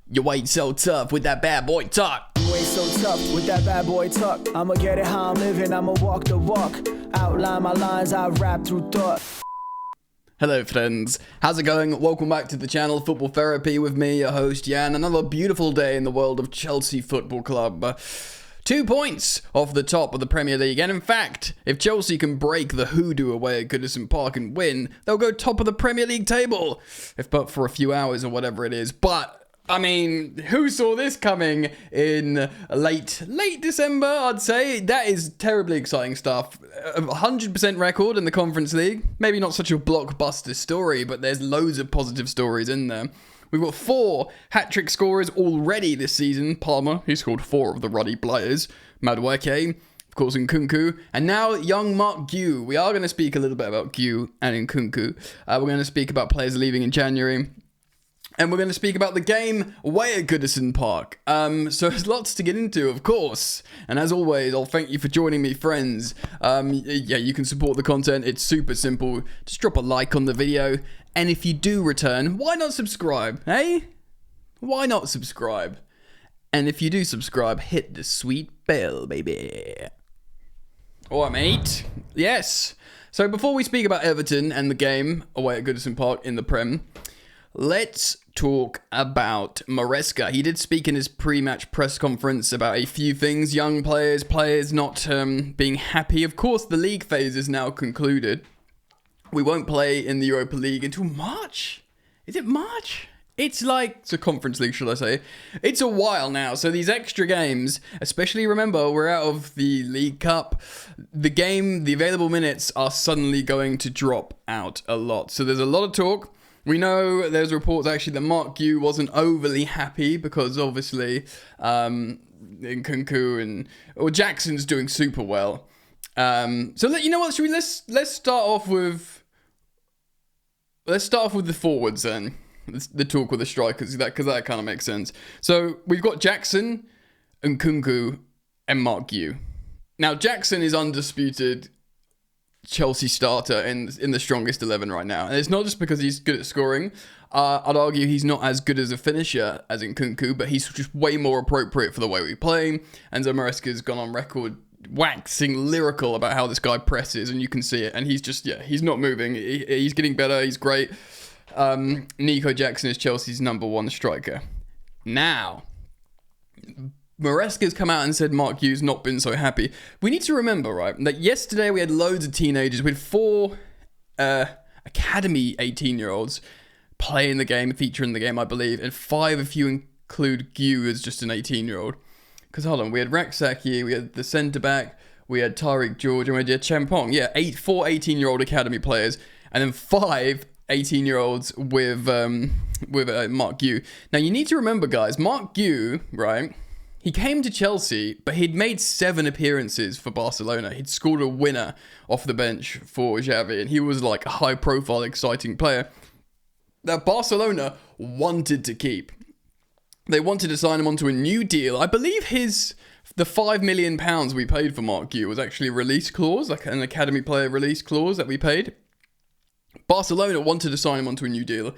You ain't so tough with that bad boy talk. You ain't so tough with that bad boy talk. I'ma get it how I'm living, I'ma walk the walk. Outline my lines, I rap through thought. Hello friends, how's it going? Welcome back to the channel Football Therapy with me, your host Jan. Another beautiful day in the world of Chelsea Football Club. 2 points off the top of the Premier League, and in fact, if Chelsea can break the hoodoo away at Goodison Park and win, they'll go top of the Premier League table, if but for a few hours or whatever it is. But I mean, who saw this coming in late December, I'd say? That is terribly exciting stuff. A 100% record in the Conference League. Maybe not such a blockbuster story, but there's loads of positive stories in there. We've got 4 hat-trick scorers already this season. Palmer, he scored 4 of the Ruddy Blighters. Madueke, of course, Nkunku. And now young Mark Gue. We are going to speak a little bit about Gue and Nkunku. We're going to speak about players leaving in January. And we're going to speak about the game away at Goodison Park. So there's lots to get into, of course. And as always, I'll thank you for joining me, friends. Yeah, you can support the content. It's super simple. Just drop a like on the video. And if you do return, why not subscribe, eh? Why not subscribe? And if you do subscribe, hit the sweet bell, baby. Alright, mate. Yes. So before we speak about Everton and the game away at Goodison Park in the Prem, let's talk about Maresca. He did speak in his pre-match press conference about a few things. Young players not being happy. Of course, the league phase is now concluded. We won't play in the Europa League until March. Is it March? It's a Conference League, should I say. It's a while now, so these extra games, especially remember, we're out of the League Cup. The available minutes are suddenly going to drop out a lot. So there's a lot of talk. We know there's reports actually that Mark Gue wasn't overly happy because obviously Nkunku or Jackson's doing super well. So you know what? Let's start off with the forwards then. The talk with the strikers, because that kind of makes sense. So we've got Jackson, Nkunku, and Mark Gue. Now Jackson is undisputed Chelsea starter in the strongest 11 right now. And it's not just because he's good at scoring. I'd argue he's not as good as a finisher as in Nkunku, but he's just way more appropriate for the way we play. And Maresca's gone on record waxing lyrical about how this guy presses, and you can see it. And he's just, he's not moving. He's getting better. He's great. Nico Jackson is Chelsea's number 1 striker. Now, Maresca's come out and said Mark Gue's not been so happy. We need to remember, right, that yesterday we had loads of teenagers. We had 4 academy 18-year-olds play in the game, feature in the game, I believe, and 5 if you include Gue as just an 18-year-old. Because, hold on, we had Raksaki, we had the centre-back, we had Tariq George, and we had Champong. Yeah, 4 18-year-old academy players, and then 5 18-year-olds with Mark Gue. Now, you need to remember, guys, Mark Gue, right, he came to Chelsea, but he'd made 7 appearances for Barcelona. He'd scored a winner off the bench for Xavi, and he was like a high-profile, exciting player that Barcelona wanted to keep. They wanted to sign him onto a new deal. I believe the £5 million we paid for Mark Gue was actually a release clause, like an academy player release clause that we paid. Barcelona wanted to sign him onto a new deal,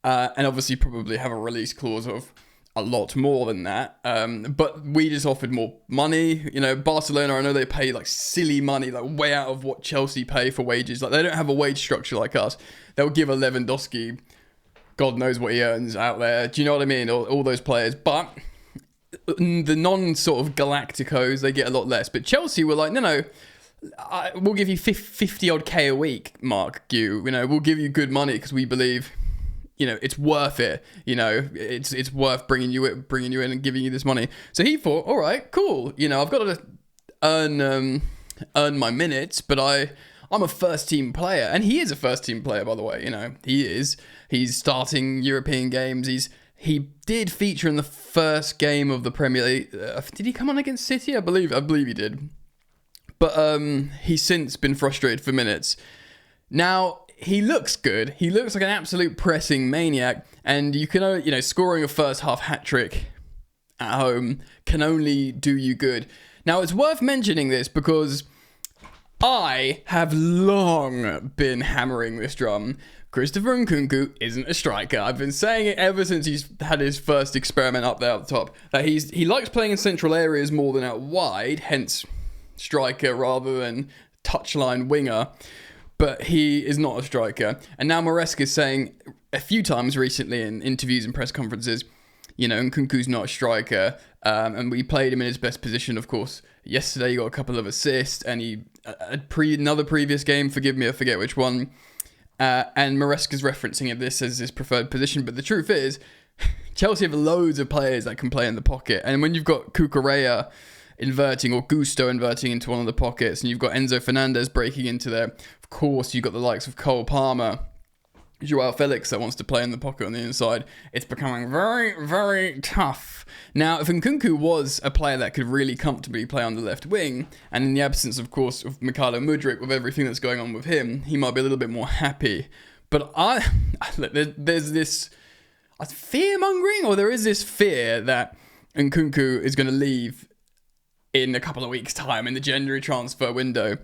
and obviously probably have a release clause of a lot more than that. But we just offered more money. You know, Barcelona, I know they pay like silly money, like way out of what Chelsea pay for wages. Like they don't have a wage structure like us. They'll give a Lewandowski, God knows what he earns out there. Do you know what I mean? All those players. But the non-sort of Galacticos, they get a lot less. But Chelsea were like, no, we'll give you 50 odd K a week, Mark Gue. You know, we'll give you good money because we believe, you know, it's worth it. You know, it's worth bringing you in and giving you this money. So he thought, all right, cool. You know, I've got to earn my minutes, but I'm a first team player, and he is a first team player, by the way. You know, he is. He's starting European games. He did feature in the first game of the Premier League. Did he come on against City? I believe he did. But he's since been frustrated for minutes. Now, he looks good. He looks like an absolute pressing maniac. And you can, you know, scoring a first half hat-trick at home can only do you good. Now, it's worth mentioning this because I have long been hammering this drum. Christopher Nkunku isn't a striker. I've been saying it ever since he's had his first experiment up there at the top. That he likes playing in central areas more than out wide, hence striker rather than touchline winger. But he is not a striker. And now Maresca is saying a few times recently in interviews and press conferences, Nkunku's not a striker. And we played him in his best position, of course. Yesterday he got a couple of assists, and another previous game, forgive me, I forget which one. And Maresca's referencing this as his preferred position. But the truth is, Chelsea have loads of players that can play in the pocket. And when you've got Cucurella inverting or Gusto inverting into one of the pockets, and you've got Enzo Fernandez breaking into there, of course you've got the likes of Cole Palmer, Joao Felix that wants to play in the pocket on the inside. It's becoming very, very tough. Now, if Nkunku was a player that could really comfortably play on the left wing, and in the absence, of course, of Mykhailo Mudryk, with everything that's going on with him, he might be a little bit more happy. But there's this fear-mongering, or there is this fear that Nkunku is going to leave in a couple of weeks' time in the January transfer window.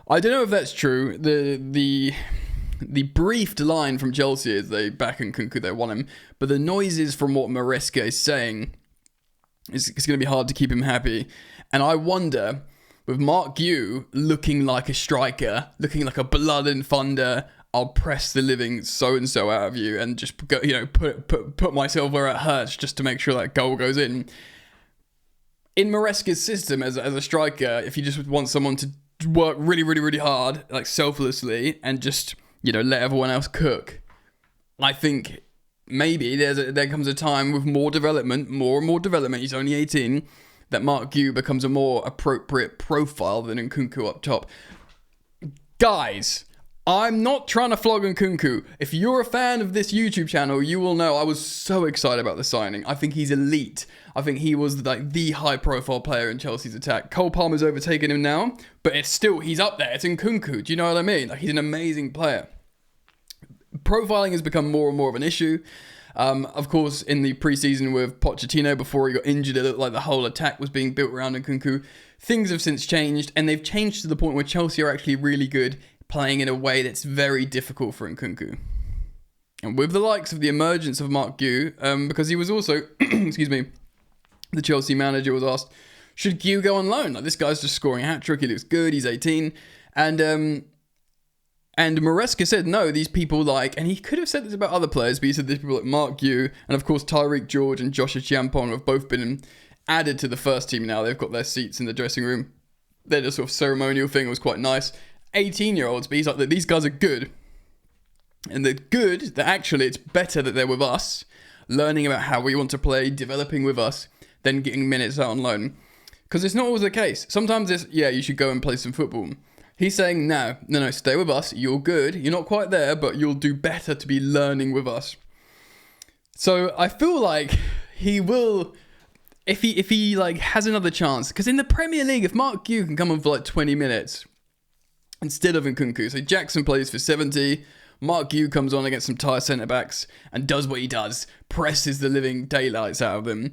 I don't know if that's true. The briefed line from Chelsea is they back Nkunku, they want him. But the noises from what Maresca is saying, it's going to be hard to keep him happy. And I wonder, with Mark Yu looking like a striker, looking like a blood and thunder, I'll press the living so-and-so out of you and just go, put myself where it hurts just to make sure that goal goes in. In Maresca's system as a striker, if you just want someone to work really, really, really hard, like selflessly, and just let everyone else cook, I think maybe there comes a time with more and more development, he's only 18, that Mark Yu becomes a more appropriate profile than Nkunku up top. Guys, I'm not trying to flog Nkunku. If you're a fan of this YouTube channel, you will know I was so excited about the signing. I think he's elite. I think he was like the high-profile player in Chelsea's attack. Cole Palmer's overtaken him now, but he's up there. It's Nkunku. Do you know what I mean? Like, he's an amazing player. Profiling has become more and more of an issue. Of course, in the preseason with Pochettino, before he got injured, it looked like the whole attack was being built around Nkunku. Things have since changed, and they've changed to the point where Chelsea are actually really good, playing in a way that's very difficult for Nkunku. And with the likes of the emergence of Mark Yu, because he was also, the Chelsea manager was asked, should Yu go on loan? Like, this guy's just scoring a hat-trick, he looks good, he's 18. And Maresca said, no, these people and he could have said this about other players, but he said these people like Mark Yu, and of course Tyreek George and Joshua Chiampong have both been added to the first team now. They've got their seats in the dressing room. Their just sort of ceremonial thing was quite nice. 18-year-olds, but he's like, these guys are good. And they're good, that actually it's better that they're with us, learning about how we want to play, developing with us, than getting minutes out on loan. Because it's not always the case. Sometimes it's, you should go and play some football. He's saying, no, stay with us, you're good, you're not quite there, but you'll do better to be learning with us. So I feel like he will, if he has another chance, because in the Premier League, if Mark Yu can come on for 20 minutes, instead of Nkunku. So Jackson plays for 70. Mark Yu comes on against some tired centre-backs and does what he does. Presses the living daylights out of them.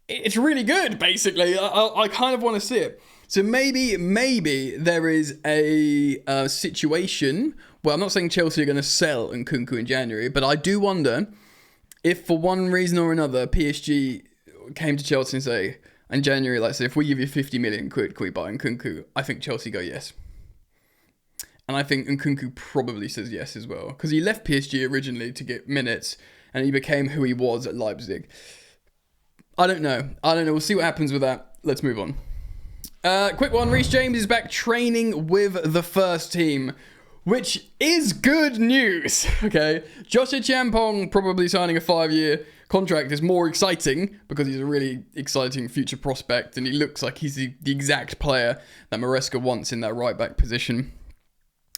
It's really good, basically. I kind of want to see it. So maybe there is a situation where I'm not saying Chelsea are going to sell Nkunku in January, but I do wonder if for one reason or another PSG came to Chelsea and say, in January, say if we give you 50 million quid, can we buy Nkunku? I think Chelsea go yes. And I think Nkunku probably says yes as well. Because he left PSG originally to get minutes. And he became who he was at Leipzig. I don't know. We'll see what happens with that. Let's move on. Quick one. Reece James is back training with the first team. Which is good news. Okay. Joshua Chiampong probably signing a 5-year contract is more exciting. Because he's a really exciting future prospect. And he looks like he's the exact player that Maresca wants in that right back position.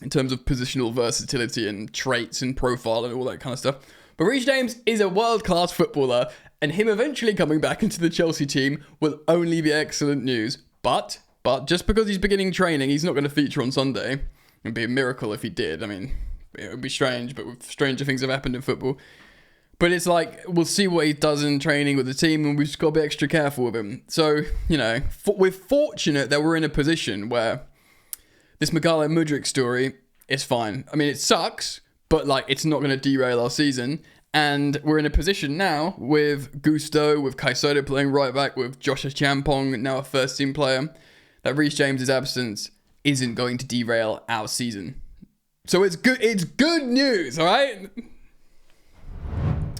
In terms of positional versatility and traits and profile and all that kind of stuff. But Reece James is a world-class footballer, and him eventually coming back into the Chelsea team will only be excellent news. But just because he's beginning training, he's not going to feature on Sunday. It'd be a miracle if he did. I mean, it would be strange, but stranger things have happened in football. But it's we'll see what he does in training with the team, and we've just got to be extra careful with him. So, we're fortunate that we're in a position where this Mykhailo Mudryk story is fine. I mean, it sucks, but like it's not going to derail our season. And we're in a position now with Gusto, with Caicedo playing right back, with Joshua Champong, now a first team player, that Reece James's absence isn't going to derail our season. So it's good news, all right?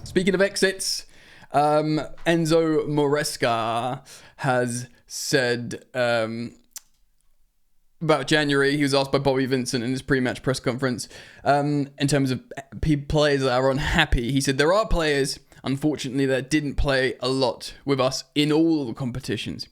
Speaking of exits, Enzo Maresca has said about January, he was asked by Bobby Vincent in his pre-match press conference, in terms of players that are unhappy. He said, there are players, unfortunately, that didn't play a lot with us in all the competitions.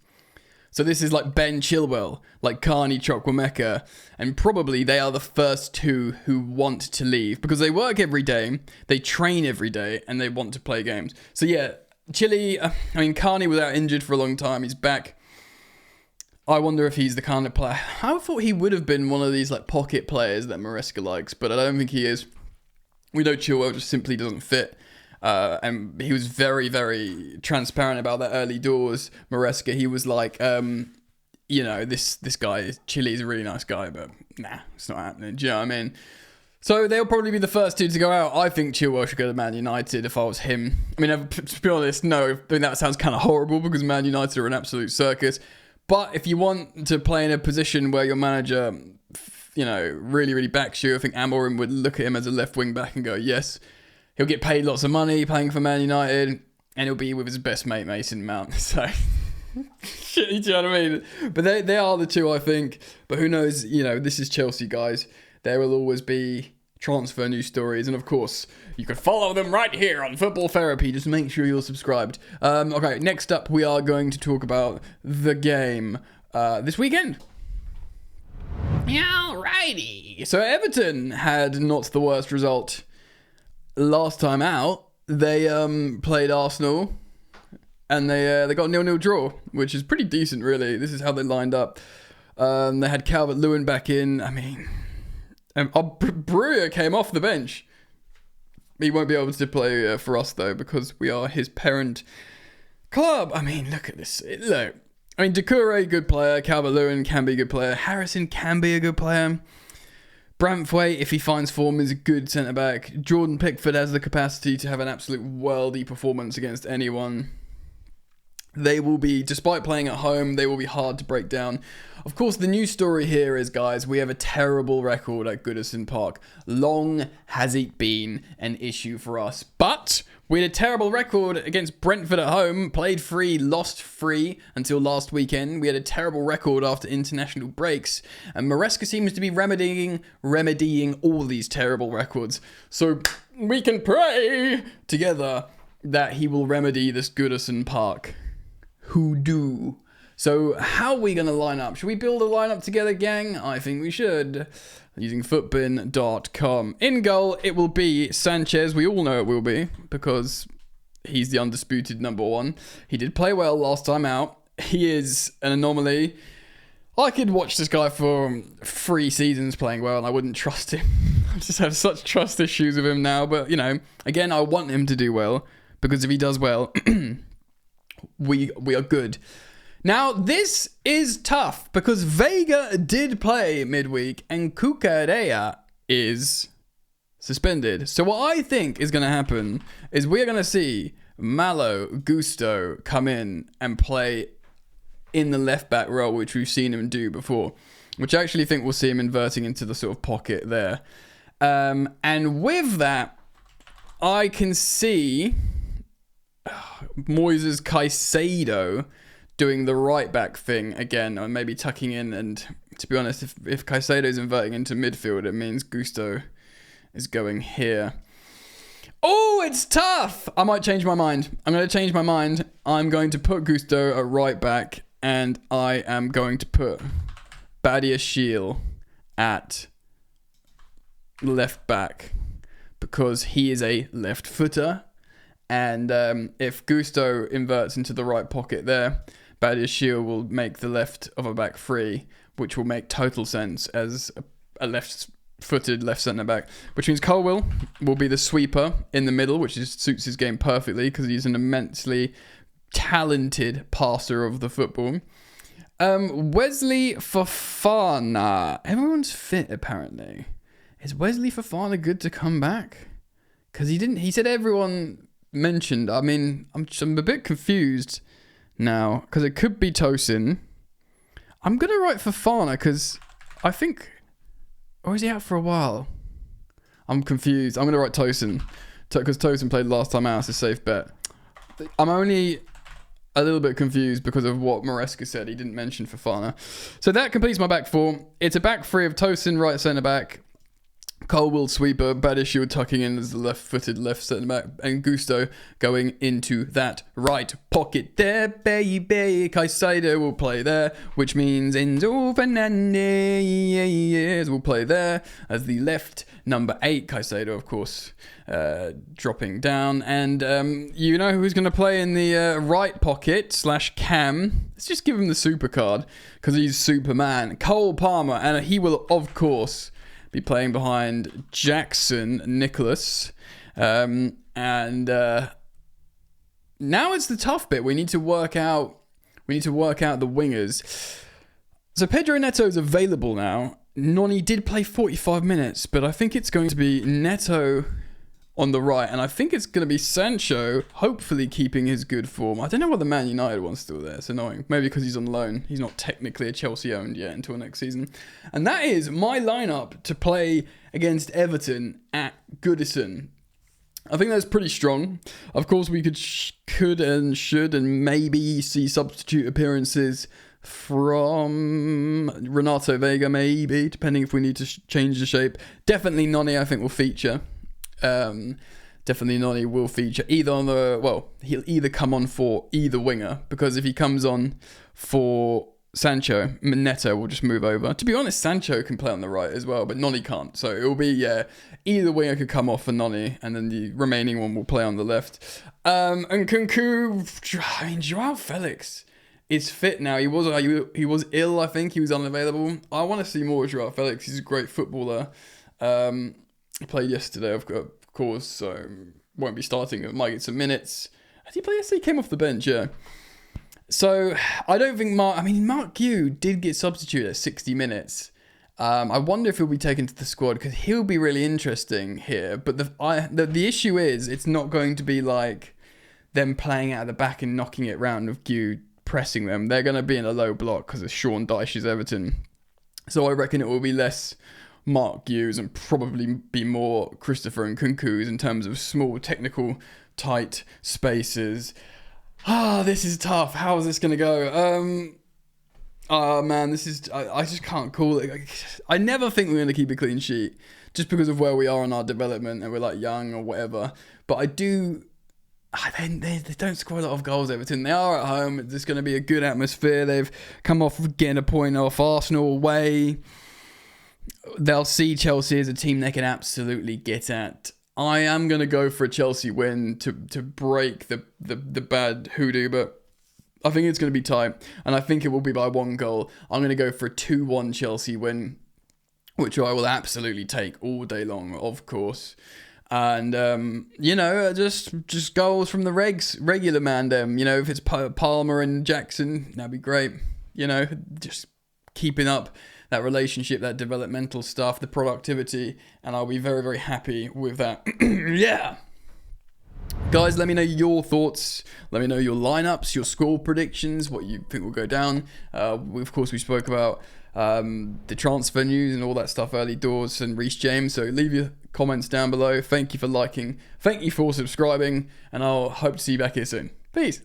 So this is like Ben Chilwell, like Carney Chukwuemeka, and probably they are the first two who want to leave because they work every day, they train every day, and they want to play games. So yeah, Carney was out injured for a long time, he's back. I wonder if he's the kind of player. I thought he would have been one of these like pocket players that Maresca likes, but I don't think he is. We know Chilwell just simply doesn't fit. And he was very, very transparent about that early doors. Maresca, he was like, this guy, Chile is a really nice guy, but nah, it's not happening. Do you know what I mean? So they'll probably be the first two to go out. I think Chilwell should go to Man United if I was him. I mean, to be honest, no, I mean, that sounds kind of horrible because Man United are an absolute circus. But if you want to play in a position where your manager, really, really backs you, I think Amorim would look at him as a left wing back and go, yes. He'll get paid lots of money playing for Man United, and he'll be with his best mate, Mason Mount. So, shit, you know what I mean? But they are the two, I think. But who knows, this is Chelsea, guys. There will always be transfer news stories. And, of course, you can follow them right here on Football Therapy. Just make sure you're subscribed. Okay, next up, we are going to talk about the game this weekend. Alrighty. So, Everton had not the worst result last time out. They played Arsenal and they got a 0-0 draw, which is pretty decent, really. This is how they lined up. They had Calvert-Lewin back in. I mean, Breuer came off the bench. He won't be able to play for us, though, because we are his parent club. I mean, look at this. Look, I mean, Doucouré, good player. Calvert-Lewin can be a good player. Harrison can be a good player. Branthwaite, if he finds form, is a good centre-back. Jordan Pickford has the capacity to have an absolute worldy performance against anyone. They will be, despite playing at home, they will be hard to break down. Of course, the news story here is, guys, we have a terrible record at Goodison Park. Long has it been an issue for us. But we had a terrible record against Brentford at home. Played 3, lost 3 until last weekend. We had a terrible record after international breaks. And Maresca seems to be remedying all these terrible records. So we can pray together that he will remedy this Goodison Park hoodoo. So how are we going to line up? Should we build a lineup together, gang? I think we should. Using footbin.com. In goal, it will be Sanchez. We all know it will be because he's the undisputed number one. He did play well last time out. He is an anomaly. I could watch this guy for 3 seasons playing well and I wouldn't trust him. I just have such trust issues with him now. But, again, I want him to do well because if he does well, we are good. Now, this is tough because Vega did play midweek and Cucurella is suspended. So what I think is going to happen is we're going to see Malo Gusto come in and play in the left-back role, which we've seen him do before, which I actually think we'll see him inverting into the sort of pocket there. And with that, I can see Moises Caicedo doing the right back thing again, or maybe tucking in. And to be honest, if Caicedo's inverting into midfield, it means Gusto is going here. Oh, it's tough. I might change my mind. I'm going to change my mind. I'm going to put Gusto at right back, and I am going to put Badiashile at left back because he is a left footer. And if Gusto inverts into the right pocket there, Badiashile will make the left of a back free, which will make total sense as a left-footed left centre-back, which means Colwill will be the sweeper in the middle, which suits his game perfectly because he's an immensely talented passer of the football. Wesley Fofana. Everyone's fit, apparently. is Wesley Fofana good to come back? Because he said everyone mentioned. I mean, I'm a bit confused now because it could be Tosin. I'm going to write Fofana because I think... Or is he out for a while? I'm confused. I'm going to write Tosin because Tosin played last time out. It's a safe bet. I'm only a little bit confused because of what Maresca said. He didn't mention Fofana. So that completes my back four. It's a back three of Tosin, right centre back. Colwill sweeper, Badiashile tucking in as the left-footed left centre back, and Gusto going into that right pocket there, baby. Caicedo will play there, which means Enzo Fernandez will play there as the left number 8. Caicedo, of course, dropping down, and you know who's going to play in the right pocket / cam. Let's just give him the super card because he's Superman. Cole Palmer, and he will, of course, be playing behind Jackson Nicholas. And now it's the tough bit. We need to work out the wingers. So Pedro Neto is available now. Noni did play 45 minutes, but I think it's going to be Neto on the right, and I think it's going to be Sancho, hopefully keeping his good form. I don't know why the Man United one's still there. It's annoying. Maybe because he's on loan. He's not technically a Chelsea owned yet until next season. And that is my lineup to play against Everton at Goodison. I think that's pretty strong. Of course, we could and should and maybe see substitute appearances from Renato Vega, maybe, depending if we need to change the shape. Definitely Noni, I think, will feature. Definitely Noni will feature either on he'll either come on for either winger, because if he comes on for Sancho, Neto will just move over. To be honest, Sancho can play on the right as well, but Noni can't. So it will be, either winger could come off for Noni, and then the remaining one will play on the left. And Kunku, I mean, Joao Felix is fit now. He was ill, I think. He was unavailable. I want to see more of Joao Felix. He's a great footballer. He played yesterday, of course, so won't be starting. Might get some minutes. Did he play yesterday? He came off the bench, yeah. So I don't think Mark Yu did get substituted at 60 minutes. I wonder if he'll be taken to the squad because he'll be really interesting here. But the issue is it's not going to be like them playing out of the back and knocking it round with Yu pressing them. They're going to be in a low block because of Sean Dyche's Everton. So I reckon it will be less Mark Hughes and probably be more Christopher and Kunku's in terms of small, technical, tight spaces. This is tough. How is this going to go? Man, this is... I just can't call it. I never think we're going to keep a clean sheet just because of where we are in our development and we're like young or whatever. But I do... They don't score a lot of goals, Everton. They are at home. There's going to be a good atmosphere. They've come off getting a point off Arsenal away. They'll see Chelsea as a team they can absolutely get at. I am going to go for a Chelsea win to break the bad hoodoo, but I think it's going to be tight, and I think it will be by 1 goal. I'm going to go for a 2-1 Chelsea win, which I will absolutely take all day long, of course. And, just goals from the regular man, if it's Palmer and Jackson, that'd be great. Just keeping up that relationship, that developmental stuff, the productivity, and I'll be very, very happy with that. Yeah. Guys, let me know your thoughts. Let me know your lineups, your score predictions, what you think will go down. We spoke about the transfer news and all that stuff early doors and Reece James. So leave your comments down below. Thank you for liking. Thank you for subscribing. And I'll hope to see you back here soon. Peace.